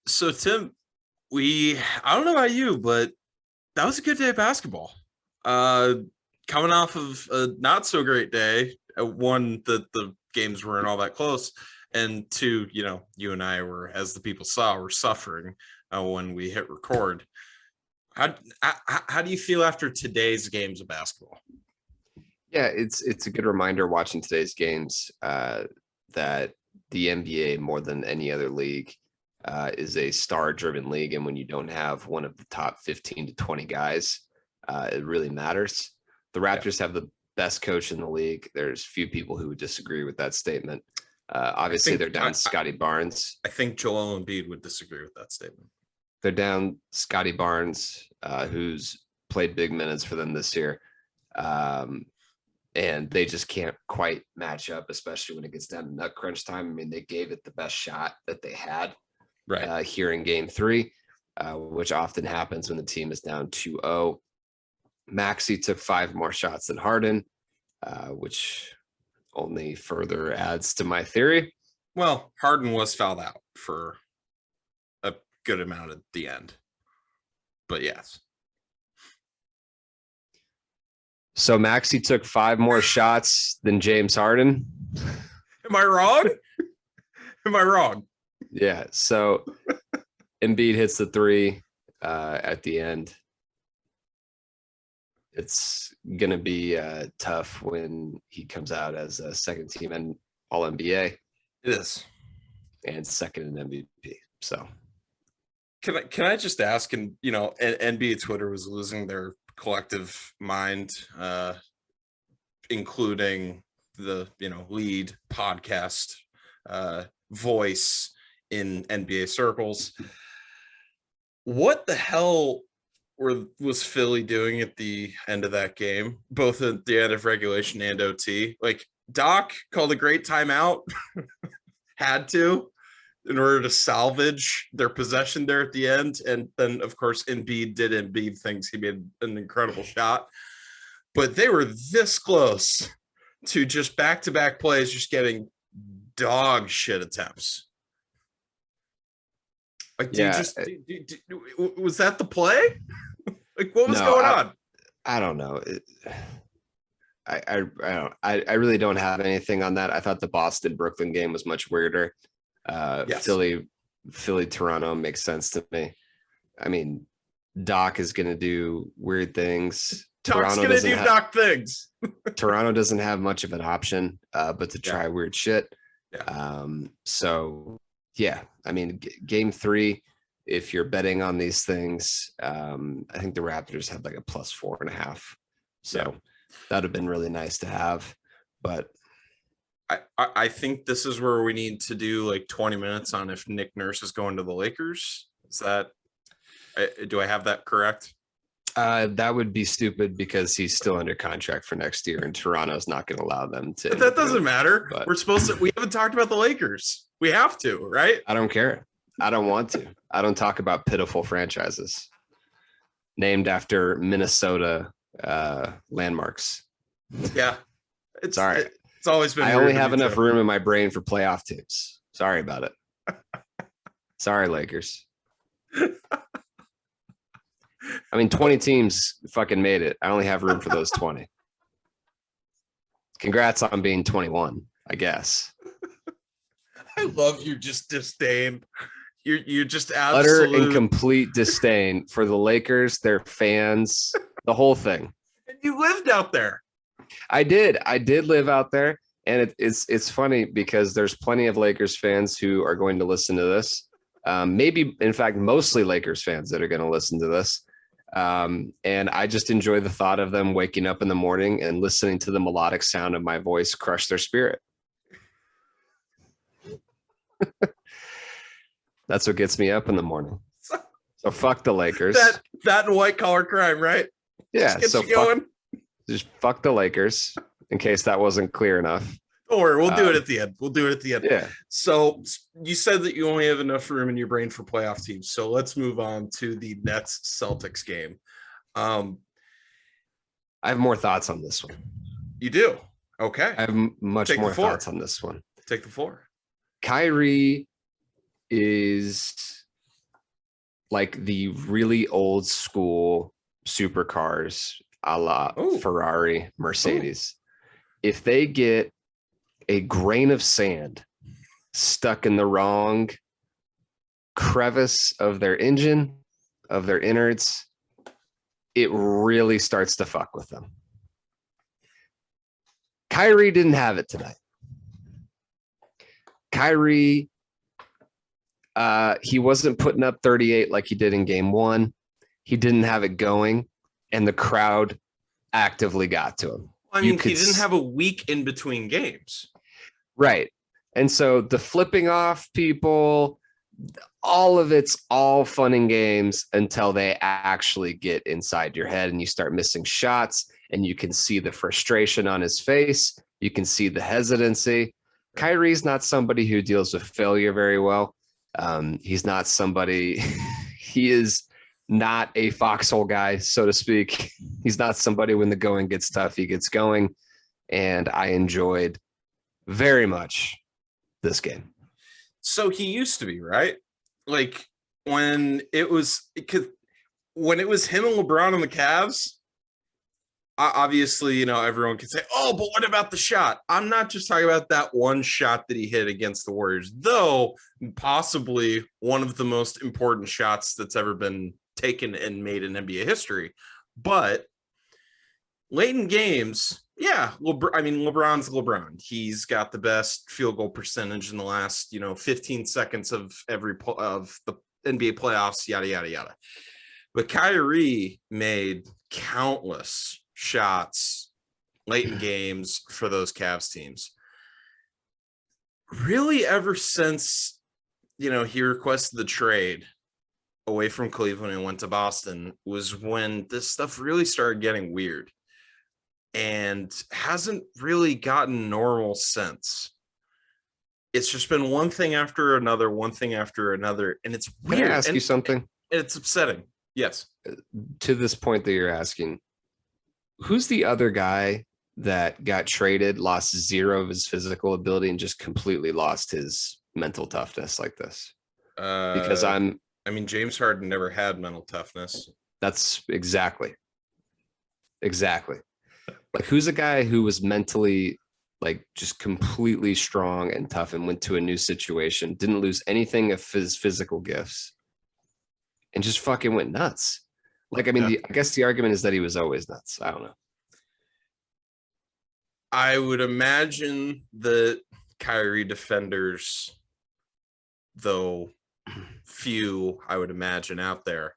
So Tim, I don't know about you, but that was a good day of basketball. Uh Coming off of a not so great day, one that the games weren't all that close, and two, you and I were, as the people saw, were suffering when we hit record. How, how do you feel after today's games of basketball? Yeah, it's a good reminder watching today's games that the NBA more than any other league is a star-driven league, and when you don't have one of the top 15 to 20 guys, it really matters. The Raptors have the best coach in the league. There's few people who would disagree with that statement. Obviously, they're down Scotty Barnes. I think Joel Embiid would disagree with that statement. They're down Scotty Barnes, who's played big minutes for them this year. And they just can't quite match up, especially when it gets down to nut crunch time. I mean, they gave it the best shot that they had here in game 3, which often happens when the team is down 2-0. Maxey took 5 more shots than Harden, which only further adds to my theory. Well, Harden was fouled out for a good amount at the end, but yes. So Maxey took 5 more shots than James Harden. Am I wrong? Am I wrong? Yeah. So Embiid hits the 3 at the end. It's going to be tough when he comes out as a second team and all NBA. It is. And second in MVP. So can I just ask, and NBA Twitter was losing their collective mind, including the lead podcast voice in NBA circles. What the hell was Philly doing at the end of that game, both at the end of regulation and OT? Like, Doc called a great timeout, had to, in order to salvage their possession there at the end. And then, of course, Embiid did Embiid things. He made an incredible shot. But they were this close to just back-to-back plays, just getting dog shit attempts. Like, was that the play? Like, what was going on? I don't know. I really don't have anything on that. I thought the Boston Brooklyn game was much weirder. Yes. Philly Toronto makes sense to me. I mean, Doc is going to do weird things. Doc's going to do Doc things. Toronto doesn't have much of an option but to try weird shit. Yeah. So yeah, I mean, game 3, if you're betting on these things, I think the Raptors had like a +4.5. So that'd have been really nice to have. But I think this is where we need to do like 20 minutes on if Nick Nurse is going to the Lakers. Is that, do I have that correct? That would be stupid because he's still under contract for next year and Toronto's not going to allow them to. But that doesn't matter. We haven't talked about the Lakers. We have to, right? I don't care. I don't want to. I don't talk about pitiful franchises named after Minnesota landmarks. Yeah. It's all right. It's always been. I only have enough room in my brain for playoff teams. Sorry about it. Sorry, Lakers. I mean, 20 teams fucking made it. I only have room for those 20. Congrats on being 21, I guess. I love you. Just disdain. You're just utter and complete disdain for the Lakers, their fans, the whole thing. And you lived out there. I did live out there, and it's funny because there's plenty of Lakers fans who are going to listen to this. Maybe, in fact, mostly Lakers fans that are going to listen to this. And I just enjoy the thought of them waking up in the morning and listening to the melodic sound of my voice crush their spirit. That's what gets me up in the morning. So fuck the Lakers. That and white collar crime, right? Yeah. So just fuck the Lakers, in case that wasn't clear enough. Don't worry, we'll do it at the end. Yeah. So you said that you only have enough room in your brain for playoff teams. So let's move on to the Nets Celtics game. I have more thoughts on this one. You do? Okay. I have much more thoughts on this one. Take the floor. Kyrie is like the really old school supercars a la Ooh. Ferrari, Mercedes, if they get a grain of sand stuck in the wrong crevice of their engine, of their innards, it really starts to fuck with them. Kyrie didn't have it tonight. Kyrie, he wasn't putting up 38 like he did in game one. He didn't have it going, and the crowd actively got to him. I mean, he didn't have a week in between games. Right. And so the flipping off people, all of it's all fun and games until they actually get inside your head and you start missing shots, and you can see the frustration on his face. You can see the hesitancy. Kyrie's not somebody who deals with failure very well. He's not somebody, he is not a foxhole guy, so to speak. He's not somebody when the going gets tough, he gets going. And I enjoyed very much this game. So he used to be, right? Like when it was him and LeBron on the Cavs, obviously, you know, everyone can say, oh, but what about the shot? I'm not just talking about that one shot that he hit against the Warriors, though possibly one of the most important shots that's ever been taken and made in NBA history. But late in games, yeah, LeBron's LeBron. He's got the best field goal percentage in the last, 15 seconds of of the NBA playoffs, yada, yada, yada. But Kyrie made countless shots late in games for those Cavs teams. Really, ever since, he requested the trade away from Cleveland and went to Boston, was when this stuff really started getting weird. And hasn't really gotten normal since. It's just been one thing after another, and it's weird. Can I ask you something? It's upsetting. Yes. To this point that you're asking, who's the other guy that got traded, lost zero of his physical ability, and just completely lost his mental toughness like this? Because James Harden never had mental toughness. That's exactly. Like, who's a guy who was mentally like just completely strong and tough and went to a new situation, didn't lose anything of his physical gifts, and just fucking went nuts? Like, I guess the argument is that he was always nuts. I don't know. I would imagine that Kyrie defenders, though few, I would imagine out there,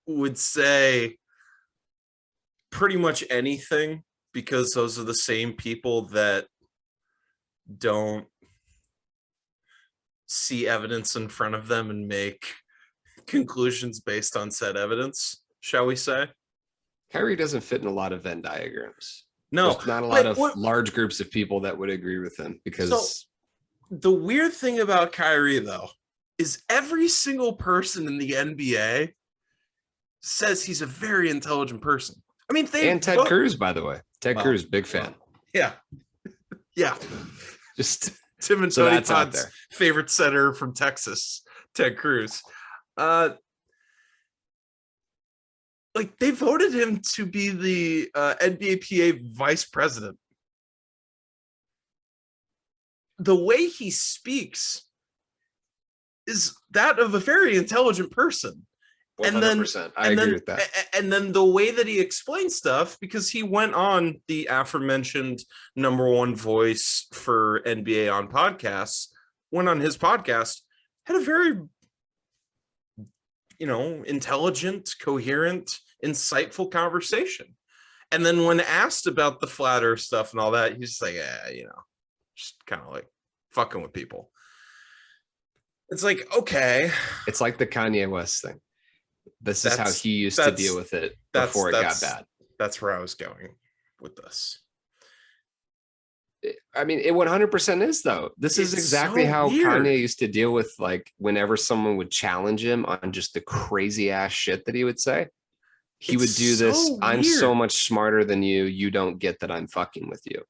would say pretty much anything, because those are the same people that don't see evidence in front of them and make conclusions based on said evidence, shall we say. Kyrie doesn't fit in a lot of Venn diagrams. No, there's not a lot of large groups of people that would agree with him, because the weird thing about Kyrie, though, is every single person in the NBA says he's a very intelligent person. I mean, and Ted Cruz, by the way. Ted Cruz, big fan. Yeah. Just Tim and Tony Todd's favorite senator from Texas, Ted Cruz. Like, they voted him to be the NBAPA vice president. The way he speaks is that of a very intelligent person. 100%. I agree with that. And then the way that he explains stuff, because he went on the aforementioned #1 voice for NBA on podcasts, went on his podcast, had a very, intelligent, coherent, insightful conversation. And then when asked about the flat earth stuff and all that, he's just like, just kind of like fucking with people. It's like, okay. It's like the Kanye West thing. This is how he used to deal with it before it got bad. That's where I was going with this. I mean, it 100% is, though. This is exactly how Kanye used to deal with, like, whenever someone would challenge him on just the crazy ass shit that he would say. He would do this. I'm so much smarter than you. You don't get that I'm fucking with you.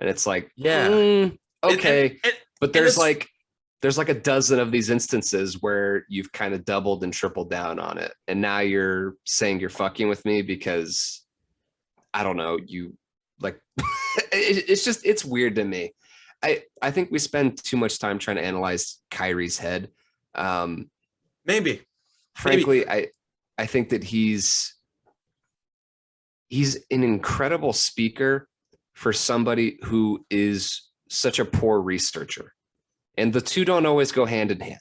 And it's like, okay. But there's like there's like a dozen of these instances where you've kind of doubled and tripled down on it. And now you're saying you're fucking with me because I don't know, you like, it's weird to me. I think we spend too much time trying to analyze Kyrie's head. Maybe. Frankly, I think that he's an incredible speaker for somebody who is such a poor researcher. And the two don't always go hand in hand.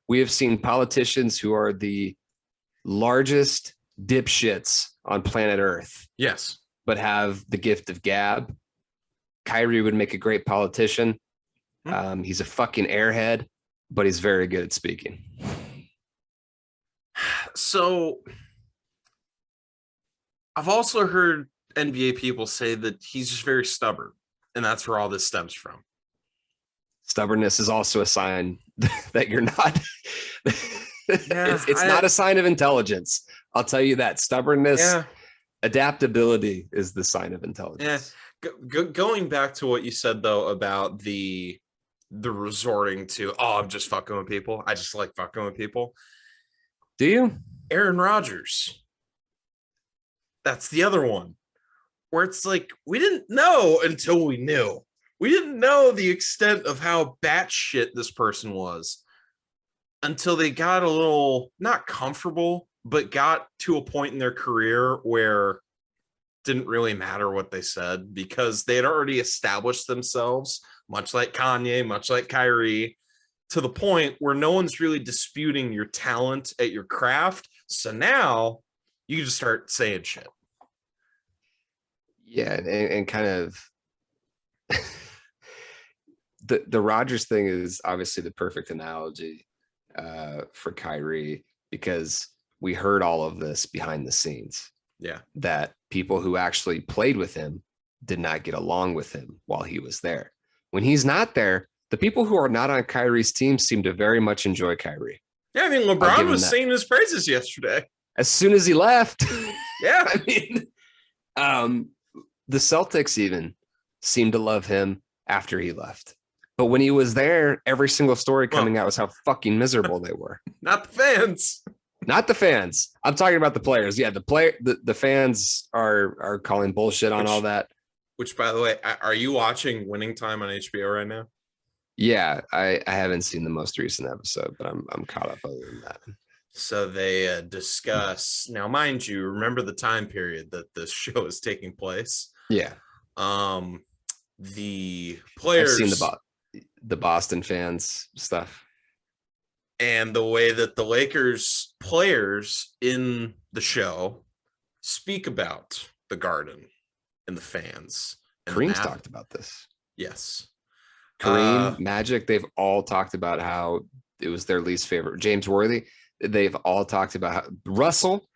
We have seen politicians who are the largest dipshits on planet Earth, Yes. but have the gift of gab. Kyrie would make a great politician. He's a fucking airhead, but he's very good at speaking. So I've also heard NBA people say that he's just very stubborn, and that's where all this stems from. Stubbornness is also a sign that you're not. Yeah, it's not a sign of intelligence. I'll tell you that. Stubbornness, Yeah. adaptability is the sign of intelligence. Going back to what you said though about the resorting to, oh, I'm just fucking with people. I just like fucking with people. Do you? Aaron Rodgers. That's the other one where it's like we didn't know until we knew. We didn't know the extent of how batshit this person was until they got a little not comfortable, but got to a point in their career where it didn't really matter what they said because they had already established themselves, much like Kanye, much like Kyrie, to the point where no one's really disputing your talent at your craft. So now you can just start saying shit. Yeah, and kind of the Rodgers thing is obviously the perfect analogy for Kyrie because we heard all of this behind the scenes. Yeah. That people who actually played with him did not get along with him while he was there. When he's not there, the people who are not on Kyrie's team seem to very much enjoy Kyrie. Yeah, I mean, LeBron was singing his praises yesterday. As soon as he left. Yeah. I mean, the Celtics even seemed to love him after he left. But when he was there, every single story coming out was how fucking miserable they were. Not the fans. Not the fans. I'm talking about the players. Yeah, the fans are calling bullshit on all that. Which, by the way, are you watching Winning Time on HBO right now? Yeah, I haven't seen the most recent episode, but I'm caught up other than that. So they discuss now, mind you, remember the time period that this show is taking place. Yeah. The players. I've seen the Boston fans stuff. And the way that the Lakers players in the show speak about the Garden and the fans. Kareem's talked about this. Yes. Kareem, Magic, they've all talked about how it was their least favorite. James Worthy, they've all talked about how Russell,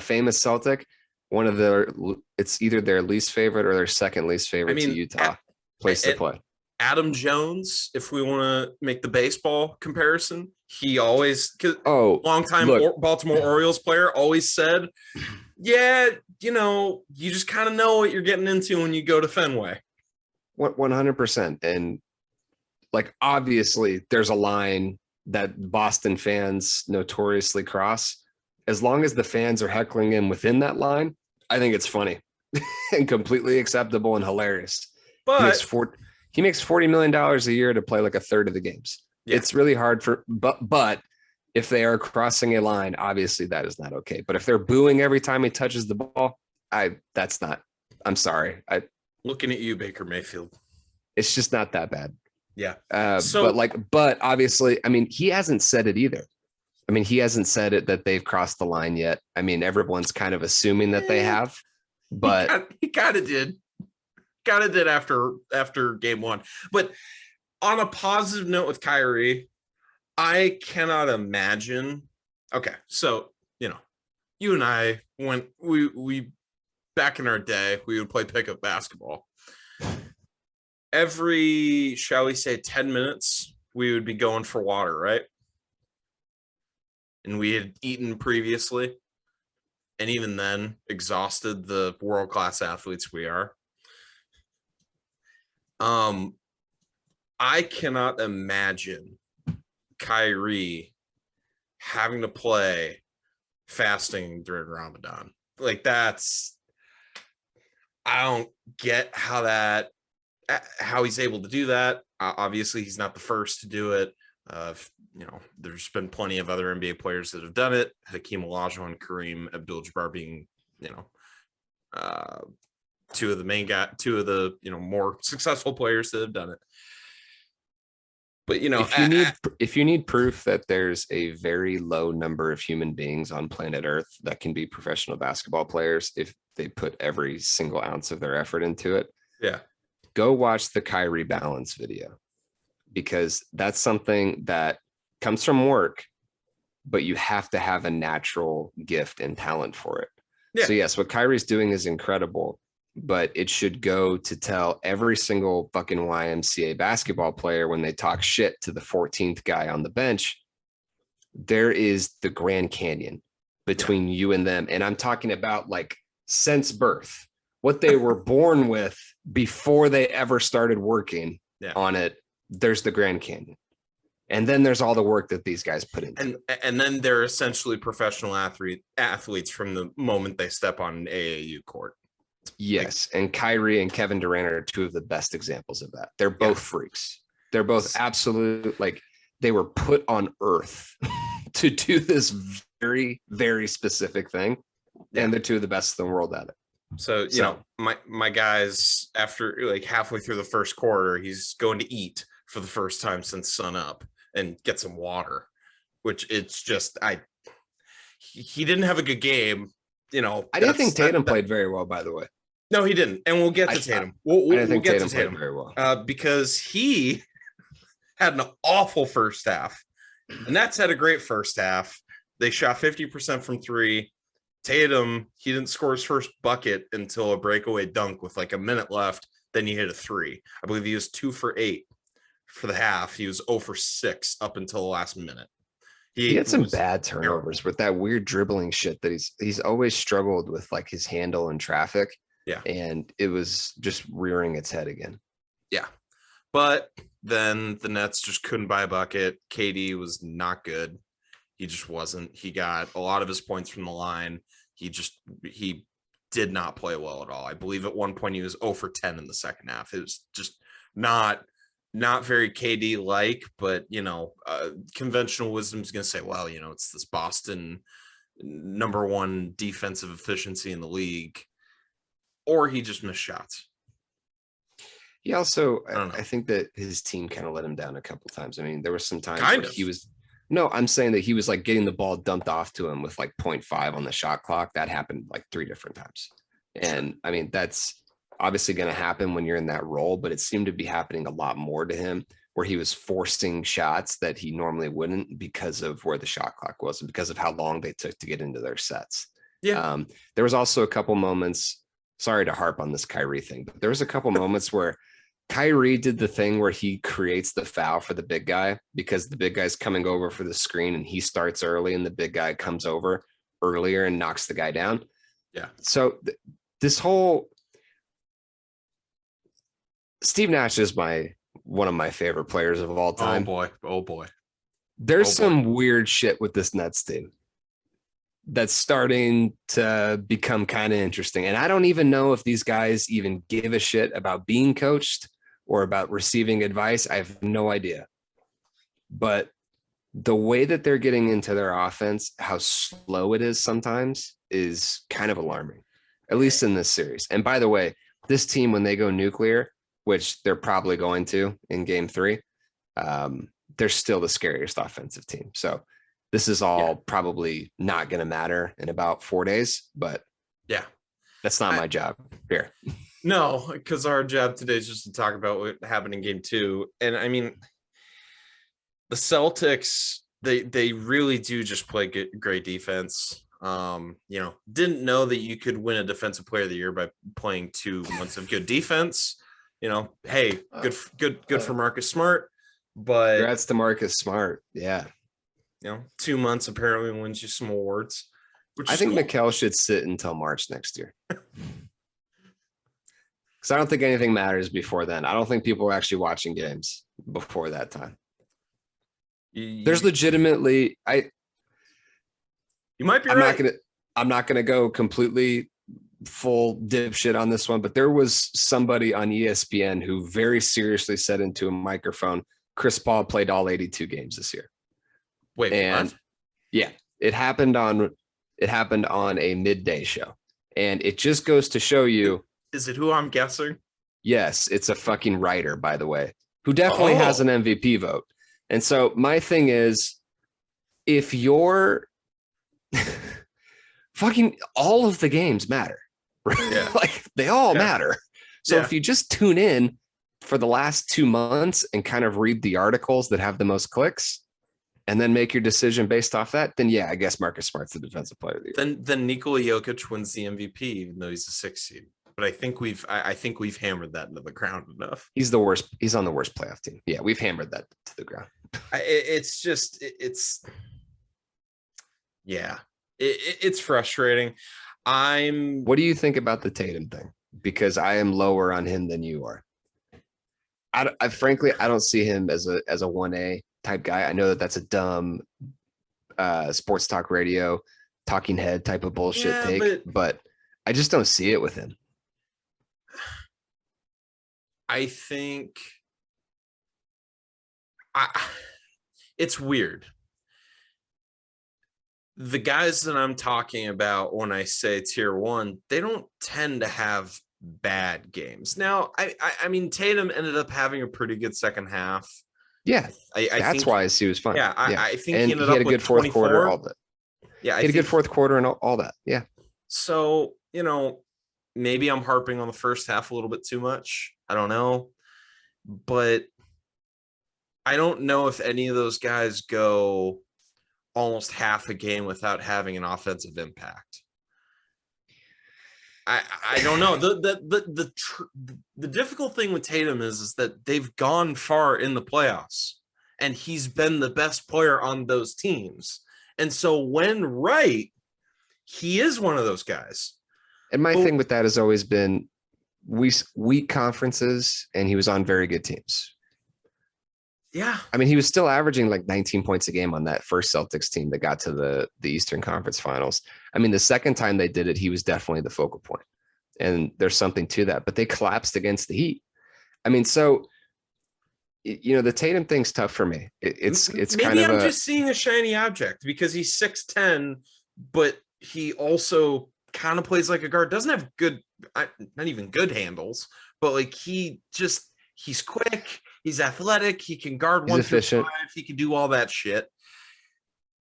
famous Celtic, it's either their least favorite or their second least favorite to Utah place to play. Adam Jones, if we want to make the baseball comparison, he always, longtime Baltimore Orioles player, always said, yeah, you just kind of know what you're getting into when you go to Fenway. 100%. And like, obviously there's a line that Boston fans notoriously cross. As long as the fans are heckling him within that line, I think it's funny and completely acceptable and hilarious. But he makes $40 million a year to play like a third of the games. Yeah. It's really hard but if they are crossing a line, obviously that is not okay. But if they're booing every time he touches the ball, I'm sorry. Looking at you, Baker Mayfield. It's just not that bad. Yeah. But obviously, I mean, he hasn't said it either. I mean, he hasn't said it that they've crossed the line yet. I mean, everyone's kind of assuming that they have, but he kind of did. Kind of did after game one. But on a positive note with Kyrie, I cannot imagine. Okay, so you and I we back in our day, we would play pickup basketball. Every, shall we say, 10 minutes, we would be going for water, right? And we had eaten previously. And even then, exhausted the world-class athletes we are. I cannot imagine Kyrie having to play fasting during Ramadan. Like I don't get how he's able to do that. Obviously, he's not the first to do it. There's been plenty of other NBA players that have done it. Hakeem Olajuwon and Kareem Abdul-Jabbar being, two of the more successful players that have done it. But if you need proof that there's a very low number of human beings on planet Earth that can be professional basketball players if they put every single ounce of their effort into it, yeah, go watch the Kyrie balance video, because that's something that comes from work, but you have to have a natural gift and talent for it. Yeah. So yes, what Kyrie's doing is incredible, but it should go to tell every single fucking YMCA basketball player when they talk shit to the 14th guy on the bench, there is the Grand Canyon between you and them. And I'm talking about like since birth, what they were born with before they ever started working on it. There's the Grand Canyon. And then there's all the work that these guys put in. And then they're essentially professional athletes from the moment they step on an AAU court. Yes. And Kyrie and Kevin Durant are two of the best examples of that. They're both freaks. They're both absolute, like they were put on earth to do this very, very specific thing. Yeah. And they're two of the best in the world at it. So, my guys, after like halfway through the first quarter, he's going to eat for the first time since sun up and get some water, which it's just, he didn't have a good game. I didn't think Tatum played very well, by the way. No, he didn't. And we'll get to Tatum. We'll get Tatum to Tatum played very well. Because he had an awful first half. The Nets had a great first half. They shot 50% from three. Tatum, he didn't score his first bucket until a breakaway dunk with like a minute left. Then he hit a three. I believe he was 2 for 8 for the half. He was 0 for 6 up until the last minute. He had some bad turnovers with that weird dribbling shit that he's always struggled with, like his handle in traffic. Yeah. And it was just rearing its head again. Yeah. But then the Nets just couldn't buy a bucket. KD was not good. He just wasn't. He got a lot of his points from the line. He did not play well at all. I believe at one point he was 0 for 10 in the second half. It was just not very KD like, but conventional wisdom is going to say, well, it's this Boston #1 defensive efficiency in the league, or he just missed shots. He also, I think that his team kind of let him down a couple times. I mean, there was some times I'm saying that he was like getting the ball dumped off to him with like 0.5 on the shot clock. That happened like 3 different times. And I mean, that's obviously going to happen when you're in that role, but it seemed to be happening a lot more to him, where he was forcing shots that he normally wouldn't because of where the shot clock was and because of how long they took to get into their sets. Yeah. There was also a couple moments, sorry to harp on this Kyrie thing, but there was a couple moments where Kyrie did the thing where he creates the foul for the big guy because the big guy's coming over for the screen and he starts early and the big guy comes over earlier and knocks the guy down. Yeah. So this whole Steve Nash is one of my favorite players of all time. Oh boy. There's some weird shit with this Nets team that's starting to become kind of interesting. And I don't even know if these guys even give a shit about being coached or about receiving advice. I have no idea. But the way that they're getting into their offense, how slow it is sometimes, is kind of alarming, at least in this series. And by the way, this team, when they go nuclear, which they're probably going to in game 3, they're still the scariest offensive team. So this is all probably not going to matter in about 4 days, but that's not my job here. No, because our job today is just to talk about what happened in game 2. And I mean, the Celtics, they really do just play great defense. Didn't know that you could win a defensive player of the year by playing 2 months of good defense. Hey, good for Marcus Smart, but congrats to Marcus Smart. Yeah. 2 months apparently wins you some awards. I think Mikal should sit until March next year. Because I don't think anything matters before then. I don't think people are actually watching games before that time. You, There's legitimately, you might be I'm right. not gonna go completely full dipshit on this one, but there was somebody on ESPN who very seriously said into a microphone, Chris Paul played all 82 games this year. Wait, And what? yeah, it happened on a midday show. And it just goes to show you. Is it who I'm guessing? Yes, it's a fucking writer, by the way, who definitely has an MVP vote. And so my thing is, if you're fucking all of the games matter, right? Yeah. Like they all Yeah. matter. So Yeah. if you just tune in for the last 2 months and kind of read the articles that have the most clicks and then make your decision based off that, then yeah, I guess Marcus Smart's the defensive player of the year. Then Nikola Jokic wins the MVP, even though he's a 6 seed. But I think we've hammered that into the ground enough. He's the worst. He's on the worst playoff team. Yeah, we've hammered that to the ground. It's frustrating. What do you think about the Tatum thing? Because I am lower on him than you are. I frankly, I don't see him as a 1A type guy. I know that that's a dumb sports talk radio talking head type of bullshit take, but I just don't see it with him. I think it's weird. The guys that I'm talking about when I say tier 1, they don't tend to have bad games. Now, I mean, Tatum ended up having a pretty good second half. Yeah, I that's think, why he was fun. Yeah, I think and he ended he had up a good with fourth 24. quarter. All that. Yeah, he had a good fourth quarter and all that. Yeah. So, maybe I'm harping on the first half a little bit too much. I don't know. But I don't know if any of those guys go almost half a game without having an offensive impact. I don't know. The difficult thing with Tatum is that they've gone far in the playoffs and he's been the best player on those teams. And so when right, he is one of those guys. And my thing with that has always been weak conferences, and he was on very good teams. Yeah. I mean, he was still averaging like 19 points a game on that first Celtics team that got to the Eastern Conference Finals. I mean, the second time they did it, he was definitely the focal point. And there's something to that, but they collapsed against the Heat. I mean, so, the Tatum thing's tough for me. It's maybe kind of I'm just seeing a shiny object because he's 6'10", but he also kind of plays like a guard. Doesn't have good, not even good handles, but like he's quick. He's athletic. He can guard 1 through 5. He can do all that shit.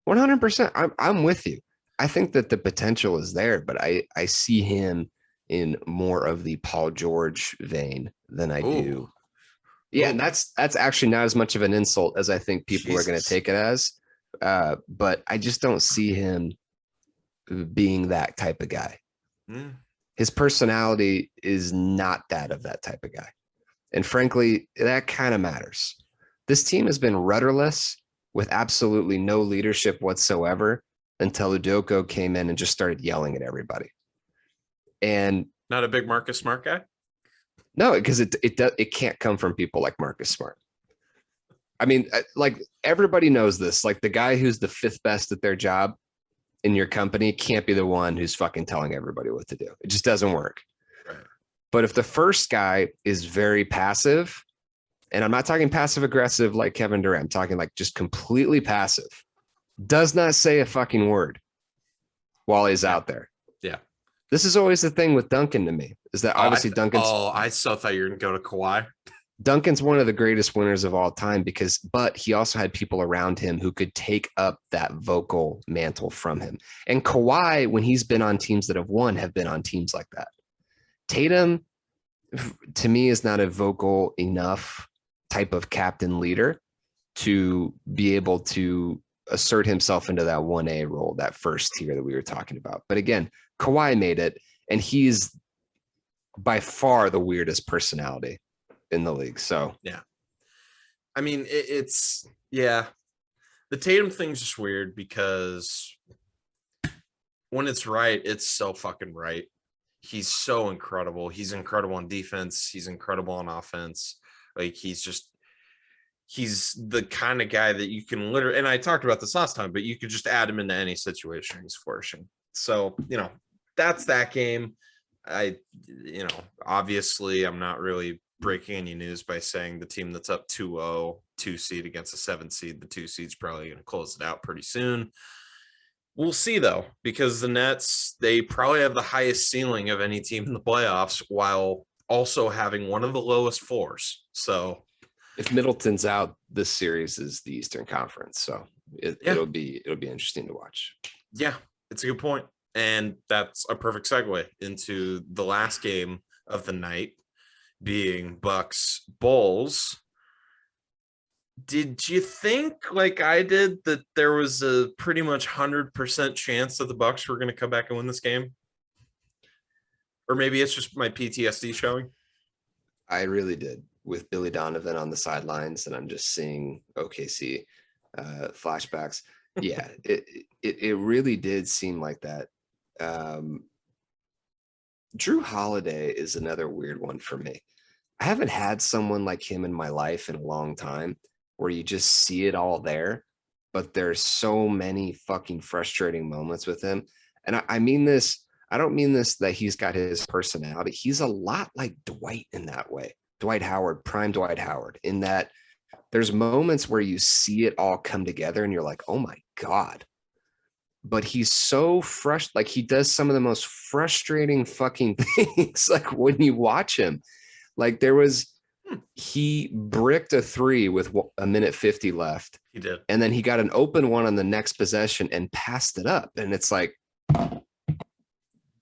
100%. I'm with you. I think that the potential is there, but I see him in more of the Paul George vein than I do. Yeah, and that's actually not as much of an insult as I think people are going to take it as. But I just don't see him being that type of guy. His personality is not that of that type of guy. And frankly, that kind of matters. This team has been rudderless with absolutely no leadership whatsoever until Udoka came in and just started yelling at everybody. And not a big Marcus Smart guy? No, because it can't come from people like Marcus Smart. I mean, like everybody knows this. Like the guy who's the 5th best at their job in your company can't be the one who's fucking telling everybody what to do. It just doesn't work. Right. But if the first guy is very passive, and I'm not talking passive aggressive like Kevin Durant, I'm talking like just completely passive, does not say a fucking word while he's out there. Yeah. This is always the thing with Duncan to me, is that obviously Duncan's. I still thought you were going to go to Kawhi. Duncan's one of the greatest winners of all time but he also had people around him who could take up that vocal mantle from him. And Kawhi, when he's been on teams that have won, have been on teams like that. Tatum, to me, is not a vocal enough type of captain leader to be able to assert himself into that 1A role, that first tier that we were talking about. But again, Kawhi made it, and he's by far the weirdest personality in the league. So yeah, I mean, the Tatum thing's just weird because when it's right, it's so fucking right. He's so incredible. He's incredible on defense. He's incredible on offense. Like he's he's the kind of guy that you can literally, and I talked about this last time, but you could just add him into any situation. He's flourishing. So, that's that game. Obviously I'm not really breaking any news by saying the team that's up 2-0, 2 seed against a 7 seed, the 2 seed's probably going to close it out pretty soon. We'll see though, because the Nets, they probably have the highest ceiling of any team in the playoffs while also having one of the lowest floors. So if Middleton's out, this series is the Eastern Conference. So it'll be interesting to watch. Yeah, it's a good point. And that's a perfect segue into the last game of the night, being Bucks Bulls. Did you think, like I did, that there was a pretty much 100% chance that the Bucks were going to come back and win this game? Or maybe it's just my PTSD showing. I really did, with Billy Donovan on the sidelines, and I'm just seeing OKC flashbacks. Yeah, it really did seem like that. Drew Holiday is another weird one for me. I haven't had someone like him in my life in a long time, where you just see it all there, but there's so many fucking frustrating moments with him. And I mean this, I don't mean this that he's got his personality. He's a lot like Dwight in that way. Dwight Howard, prime Dwight Howard, in that there's moments where you see it all come together and you're like, oh my God. But he's so frustrated. Like, he does some of the most frustrating fucking things. Like, when you watch him, like he bricked a 3 with a minute 50 left. He did. And then he got an open one on the next possession and passed it up. And it's like,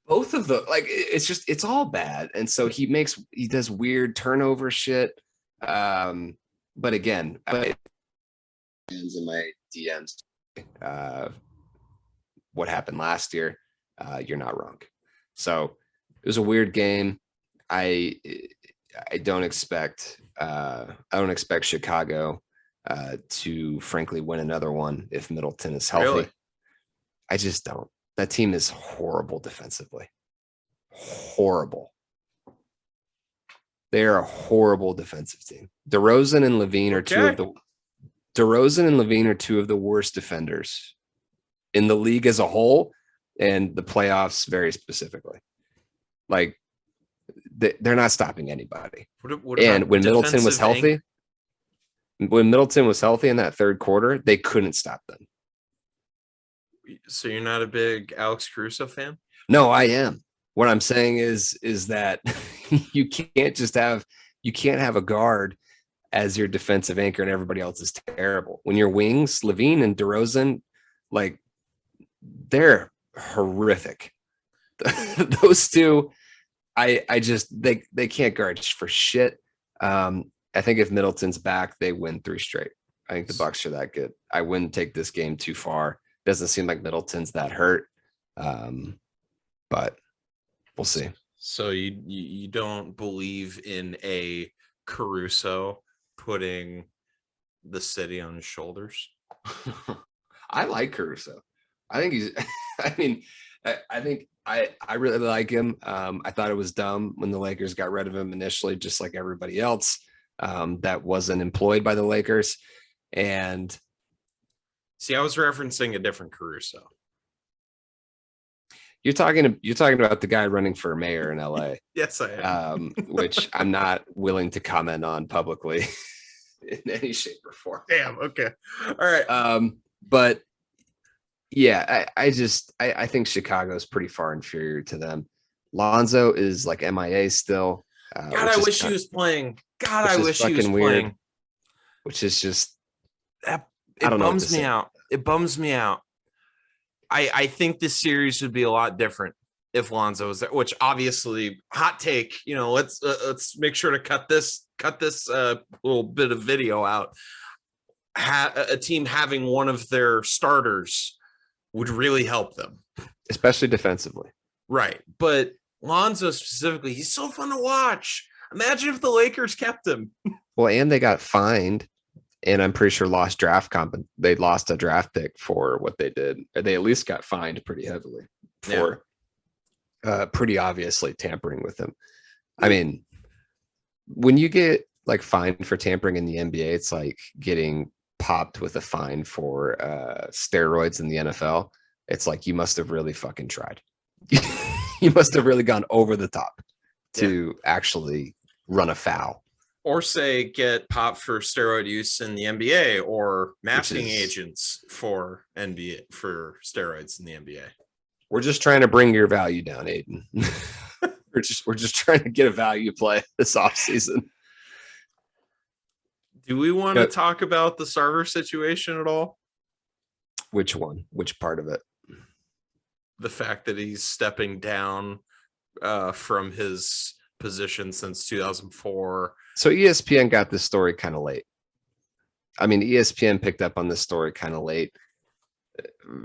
both of the, like, it's all bad. And so he does weird turnover shit. But again, in my DMs, what happened last year, you're not wrong. So it was a weird game. I don't expect Chicago to frankly win another one if Middleton is healthy. Really? I just don't. That team is horrible defensively. Horrible. They are a horrible defensive team. DeRozan and Levine are two of the worst defenders in the league as a whole, and the playoffs very specifically. Like, they're not stopping anybody. And when Middleton was healthy, in that third quarter, they couldn't stop them. So you're not a big Alex Caruso fan? No, I am. What I'm saying is that you can't have a guard as your defensive anchor and everybody else is terrible. When your wings, Levine and DeRozan, like, they're horrific. Those two, I just, they can't guard for shit. I think if Middleton's back, they win 3 straight. I think the Bucks are that good. I wouldn't take this game too far. Doesn't seem like Middleton's that hurt. But we'll see. So you don't believe in a Caruso putting the city on his shoulders? I like Caruso. I think he's I think I really like him. I thought it was dumb when the Lakers got rid of him initially, just like everybody else that wasn't employed by the Lakers. And see, I was referencing a different Caruso. You're talking about the guy running for mayor in LA. Yes, I am. Which I'm not willing to comment on publicly in any shape or form. Damn. Okay. All right. But yeah, I think Chicago's pretty far inferior to them. Lonzo is like MIA still. God, I wish he was playing. God, I wish he was playing. Which is just, it bums me out. It bums me out. I think this series would be a lot different if Lonzo was there, which obviously, hot take, let's make sure to cut this little bit of video out. A team having one of their starters would really help them, especially defensively. Right. But Lonzo specifically, he's so fun to watch. Imagine if the Lakers kept him. Well, and they got fined. And I'm pretty sure they lost a draft pick for what they did. Or they at least got fined pretty heavily for pretty obviously tampering with him. I mean, when you get like fine for tampering in the NBA. It's like getting popped with a fine for steroids in the NFL. It's like you must have really fucking tried. You must have really gone over the top Yeah. to actually run afoul. Or say get popped for steroid use in the NBA or masking is- agents for NBA for steroids in the NBA. We're just trying to bring your value down, Aiden. we're just trying to get a value play this offseason. Do we want to Yep. talk about the Sarver situation at all? Which one? Which part of it? The fact that he's stepping down from his position since 2004. So ESPN got this story kind of late. I mean, ESPN picked up on this story kind of late.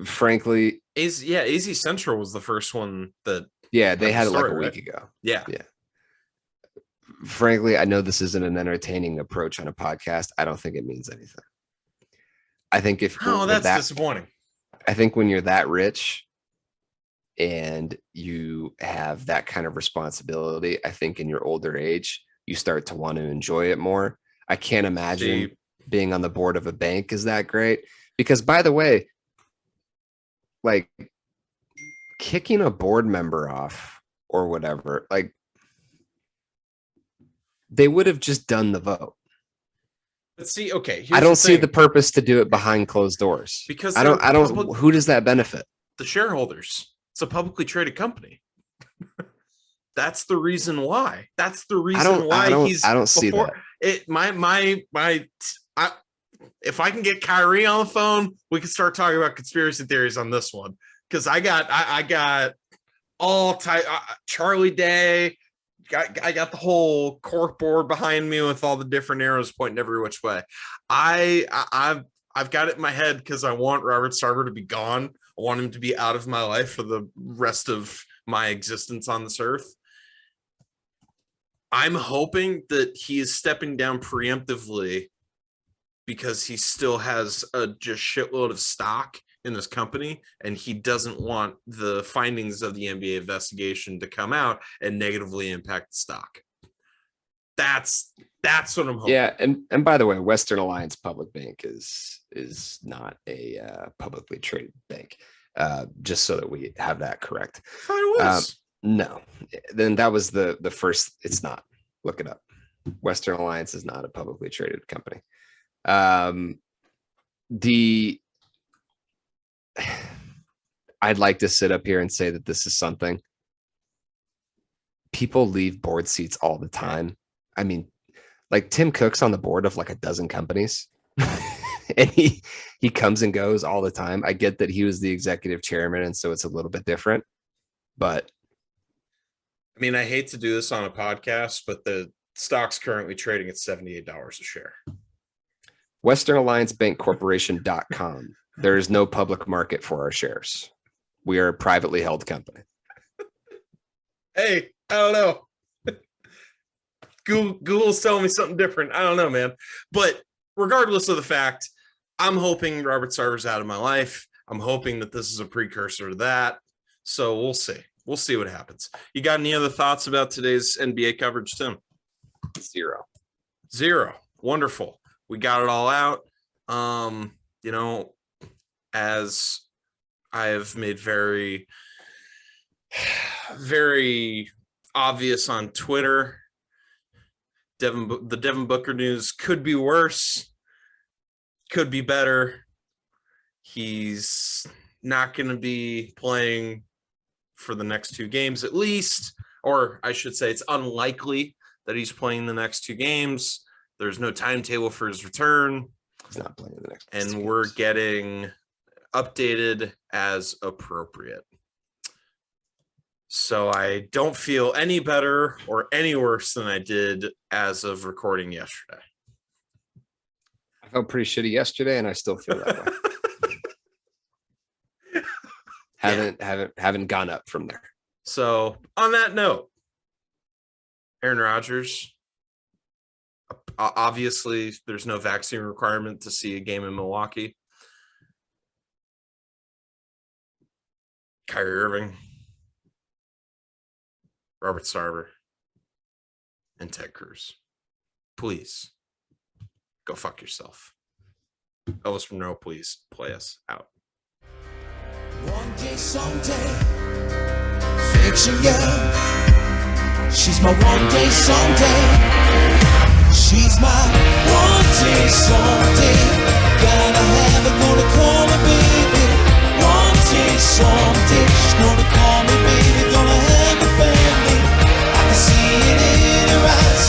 Frankly, AZ Central was the first one that. yeah, they had it like story, a week right? ago. Yeah. Frankly, I know this isn't an entertaining approach on a podcast. I don't think it means anything. I think if Oh, with that's that, disappointing. I think when you're that rich and you have that kind of responsibility, I think in your older age, you start to want to enjoy it more. I can't imagine See, being on the board of a bank is that great. Because by the way, like kicking a board member off or whatever, like they would have just done the vote. but see, okay. I here's don't see thing. the purpose to do it behind closed doors. Because I don't, they're public- who does that benefit? the shareholders. It's a publicly traded company. That's the reason why. That's the reason why he's. I don't see that. It. If I can get Kyrie on the phone, we can start talking about conspiracy theories on this one. Because I got all type. Charlie Day. I got the whole cork board behind me with all the different arrows pointing every which way. I've got it in my head because I want Robert Sarver to be gone. I want him to be out of my life for the rest of my existence on this earth. I'm hoping that he is stepping down preemptively because he still has a just shitload of stock in this company, and he doesn't want the findings of the NBA investigation to come out and negatively impact the stock. That's what I'm hoping. Yeah, and by the way, Western Alliance Public Bank is not a publicly traded bank. Just so that we have that correct. I thought it was. No, then that was the first. It's not. Look it up. Western Alliance is not a publicly traded company. I'd like to sit up here and say that this is something. People leave board seats all the time. I mean, like Tim Cook's on the board of like a dozen companies. And he comes and goes all the time. I get that he was the executive chairman, and so it's a little bit different. But I mean, I hate to do this on a podcast, but the stock's currently trading at $78 a share. Western Alliance Bank Corporation.com. There is no public market for our shares. We are a privately held company. Hey, I don't know. Google's telling me something different. I don't know, man. But regardless of the fact, I'm hoping Robert Sarver's out of my life. I'm hoping that this is a precursor to that. So we'll see. We'll see what happens. You got any other thoughts about today's NBA coverage, Tim? Zero. Wonderful. We got it all out. As I have made very, very obvious on Twitter, the Devin Booker news could be worse, could be better. He's not going to be playing for the next two games at least, or I should say it's unlikely that he's playing the next two games. There's no timetable for his return. He's not playing the next. And we're getting updated as appropriate. So I don't feel any better or any worse than I did as of recording yesterday. I felt pretty shitty yesterday, and I still feel that way. Haven't gone up from there. So on that note, Aaron Rodgers, obviously there's no vaccine requirement to see a game in Milwaukee. Kyrie Irving, Robert Sarver, and Ted Cruz. please go fuck yourself. Elvis Monroe, please play us out. One day, someday, fiction girl. She's my one day, someday. She's my one day, someday. Gotta have her, gonna call her baby. One day, someday. She's gonna call me baby, gonna have a family. I can see it in her eyes.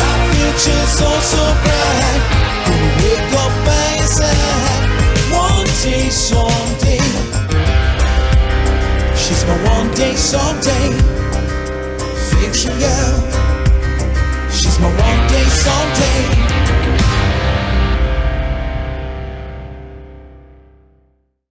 Our future's so bright. Gonna wake up by your side. One day, someday. She's my one day, someday. Fiction girl. She's my one day, someday.